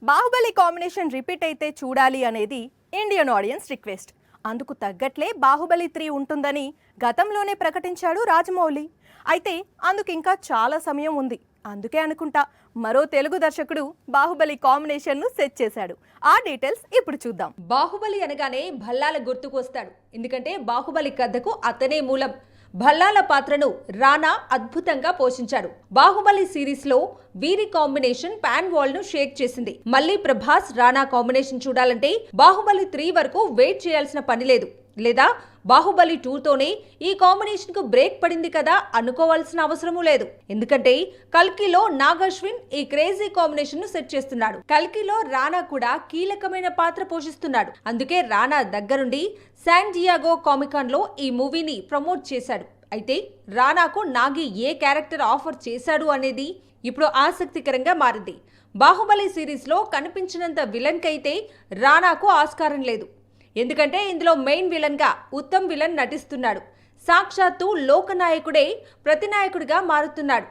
Baahubali combination repeat అయితే చూడాలి అనేది ఇండియన్ ఆడియన్స్ రిక్వెస్ట్. అందుకు తగ్గట్లే బాహుబలి 3 ఉంటుందని గతంలోనే ప్రకటించాడు రాజమౌళి. అయితే అందుకు ఇంకా చాలా సమయం ఉంది. అందుకే అనుకుంటా మరో తెలుగు దర్శకుడు బాహుబలి కాంబినేషన్ ను సెట్ చేశాడు. ఆ డీటెయిల్స్ ఇప్పుడు చూద్దాం. బాహుబలి అనగానే భల్లాల గుర్తుకు వస్తాడు. ఎందుకంటే బాహుబలి కథకు అతనే మూలం. భల్లాల పాత్రను రానా అద్భుతంగా పోషించాడు. బాహుబలి సిరీస్ లో వీరి కాంబినేషన్ పాన్ వాల్ ను షేక్ చేసింది. మళ్ళీ ప్రభాస్ రానా కాంబినేషన్ చూడాలంటే బాహుబలి 3 వరకు వెయిట్ చేయాల్సిన పని లేదు. లేదా బాహుబలి 2 తోనే ఈ కాంబినేషన్ కు బ్రేక్ పడింది కదా అనుకోవాల్సిన అవసరమూ లేదు. ఎందుకంటే కల్కిలో నాగశ్విన్ ఈ క్రేజీ కాంబినేషన్ ను సెట్ చేస్తున్నాడు. కల్కిలో రానా కూడా కీలకమైన పాత్ర పోషిస్తున్నాడు. అందుకే రానా దగ్గరుండి శాన్ డియాగో కామికాన్ లో ఈ మూవీని ప్రమోట్ చేశాడు. అయితే రానాకు నాగి ఏ క్యారెక్టర్ ఆఫర్ చేశాడు అనేది ఇప్పుడు ఆసక్తికరంగా మారింది. బాహుబలి సిరీస్ లో కనిపించినంత విలన్ కైతే రానాకు ఆస్కారం లేదు. ఎందుకంటే ఇందులో మెయిన్ విలన్ గా ఉత్తమ్ విలన్ నటిస్తున్నాడు. సాక్షాత్తు లోకనాయకుడే ప్రతినాయకుడిగా మారుతున్నాడు.